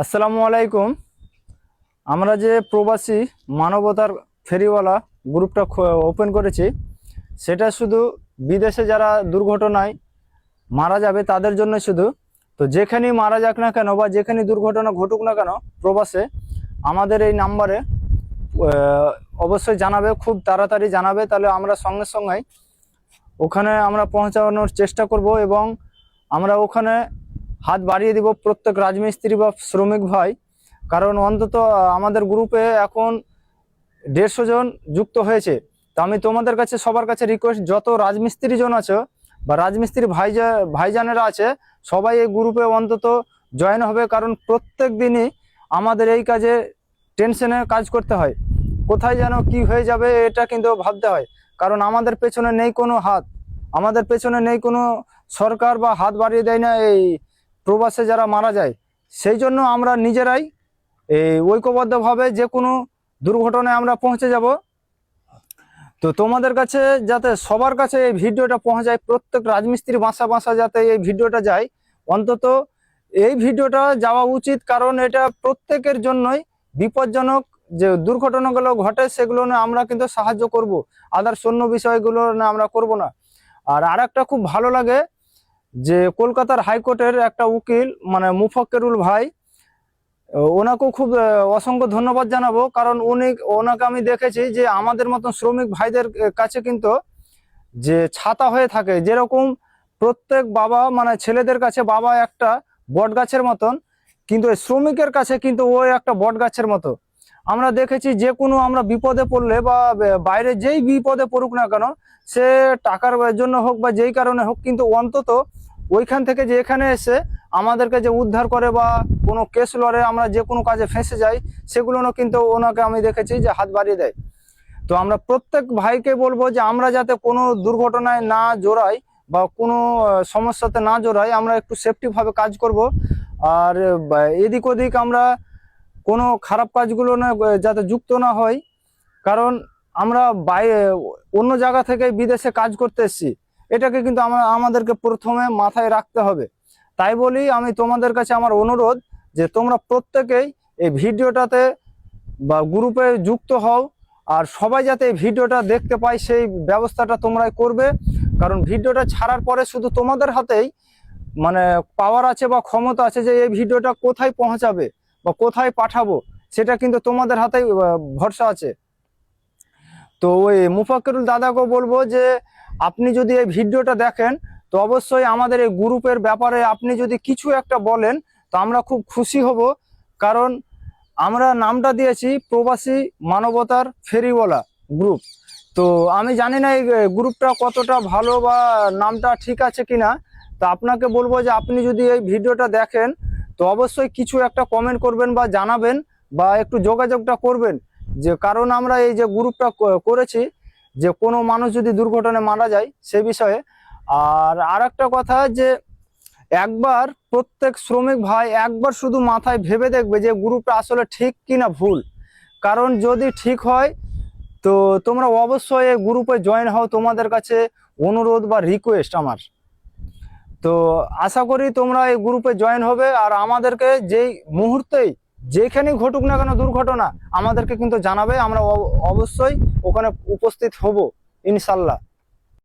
আসসালামু আলাইকুম। আমরা যে প্রবাসী মানবতার ফেরিওয়ালা গ্রুপটা ওপেন করেছি, সেটা শুধু বিদেশে যারা দুর্ঘটনায় মারা যাবে তাদের জন্য শুধু। তো যেখানেই মারা যাক না কেন বা যেখানে দুর্ঘটনা ঘটুক না কেন প্রবাসে, আমাদের এই নাম্বারে অবশ্যই জানাবে, খুব তাড়াতাড়ি জানাবে, তাহলে আমরা সঙ্গে সঙ্গে ওখানে আমরা পৌঁছানোর চেষ্টা করব এবং আমরা ওখানে হাত বাড়িয়ে দিব প্রত্যেক রাজমিস্ত্রি বা শ্রমিক ভাই। কারণ অন্তত আমাদের গ্রুপে এখন 150 জন যুক্ত হয়েছে। তো আমি তোমাদের কাছে সবার কাছে রিকোয়েস্ট, যত রাজমিস্ত্রি জন আছে বা রাজমিস্ত্রি ভাইজানেরা আছে, সবাই এই গ্রুপে অন্তত জয়েন হবে। কারণ প্রত্যেক দিনই আমাদের এই কাজে টেনশনে কাজ করতে হয়, কোথায় যেন কি হয়ে যাবে এটা কিন্তু ভাবতে হয়। কারণ আমাদের পেছনে নেই কোনো হাত, আমাদের পেছনে নেই কোনো সরকার বা হাত বাড়িয়ে দেয় না এই প্রবাসে যারা মারা যায়। সেই জন্য আমরা নিজেরাই এই ঐক্যবদ্ধভাবে যে কোনো দুর্ঘটনায় আমরা পৌঁছে যাব। তো তোমাদের কাছে যাতে সবার কাছে এই ভিডিওটা পৌঁছায়, প্রত্যেক রাজমিস্ত্রি বাসা বাসা যাতে এই ভিডিওটা যায়, অন্তত এই ভিডিওটা যাওয়া উচিত। কারণ এটা প্রত্যেকের জন্যই বিপজ্জনক। যে দুর্ঘটনাগুলো ঘটে সেগুলো না আমরা কিন্তু সাহায্য করব, আদার্স অন্য বিষয়গুলো না আমরা করব না। আর আরেকটা খুব ভালো লাগে যে কলকাতার হাইকোর্টের একটা উকিল মানে মুফাক্কেরুল ভাই, ওনাকেও খুব অসংখ্য ধন্যবাদ জানাবো। কারণ ওনাকে আমি দেখেছি যে আমাদের মতন শ্রমিক ভাইদের কাছে কিন্তু যে ছাতা হয়ে থাকে, যেরকম প্রত্যেক বাবা মানে ছেলেদের কাছে বাবা একটা বট গাছের মতন, কিন্তু শ্রমিকের কাছে কিন্তু ও একটা বট গাছের মতো। আমরা দেখেছি যে কোনো আমরা বিপদে পড়লে বা বাইরে যেই বিপদে পড়ুক না কেন, সে টাকার জন্য হোক বা যেই কারণে হোক, কিন্তু অন্তত ওইখান থেকে যে এখানে এসে আমাদেরকে যে উদ্ধার করে বা কোনো কেস লড়ে আমরা যে কোনো কাজে ফেঁসে যাই, সেগুলো কিন্তু ওনাকে আমি দেখেছি যে হাত বাড়িয়ে দেয়। তো আমরা প্রত্যেক ভাইকে বলবো যে আমরা যাতে কোনো দুর্ঘটনায় না জড়াই বা কোনো সমস্যাতে না জড়াই, আমরা একটু সেফটি ভাবে কাজ করব। আর এদিক ওদিক আমরা কোনো খারাপ কাজগুলো না যাতে যুক্ত না হয়। কারণ আমরা অন্য জায়গা থেকে বিদেশে কাজ করতে এসেছি, এটাকে কিন্তু আমাদেরকে প্রথমে মাথায় রাখতে হবে। তাই বলি আমি তোমাদের কাছে আমার অনুরোধ যে তোমরা প্রত্যেকেই এই ভিডিওটাতে বা গ্রুপে যুক্ত হও, আর সবাই যাতে এই ভিডিওটা দেখতে পায় সেই ব্যবস্থাটা তোমরাই করবে। কারণ ভিডিওটা ছাড়ার পরে শুধু তোমাদের হাতেই মানে পাওয়ার আছে বা ক্ষমতা আছে যে এই ভিডিওটা কোথায় পৌঁছাবে বা কোথায় পাঠাবো, সেটা কিন্তু তোমাদের হাতেই ভরসা আছে। তো ওই মুফাক্কিরুল দাদাকে বলবো যে আপনি যদি এই ভিডিওটা দেখেন, তো অবশ্যই আমাদের এই গ্রুপের ব্যাপারে আপনি যদি কিছু একটা বলেন, তো আমরা খুব খুশি হব। কারণ আমরা নামটা দিয়েছি প্রবাসী মানবতার ফেরিওয়ালা গ্রুপ। তো আমি জানি না এই গ্রুপটা কতটা ভালো বা নামটা ঠিক আছে কিনা। তো আপনাকে বলবো যে আপনি যদি এই ভিডিওটা দেখেন, তো অবশ্যই কিছু একটা কমেন্ট করবেন বা জানাবেন বা একটু যোগাযোগটা করবেন। যে কারণ আমরা এই যে গ্রুপটা করেছি, যে কোনো মানুষ যদি দুর্ঘটনায় মারা যায় সে বিষয়ে। আর একটা কথা যে একবার প্রত্যেক শ্রমিক ভাই একবার শুধু মাথায় ভেবে দেখবে যে গ্রুপটা আসলে ঠিক কিনা ভুল। কারণ যদি ঠিক হয় তো তোমরা অবশ্যই এই গ্রুপে জয়েন হও, তোমাদের কাছে অনুরোধ বা রিকোয়েস্ট আমার। তো আশা করি তোমরা এই গ্রুপে জয়েন হবে, আর আমাদেরকে যেই মুহূর্তেই যেখানেই ঘটুক না কেন দুর্ঘটনা, আমাদেরকে কিন্তু জানাবে, আমরা অবশ্যই ওখানে উপস্থিত হব ইনশাল্লাহ।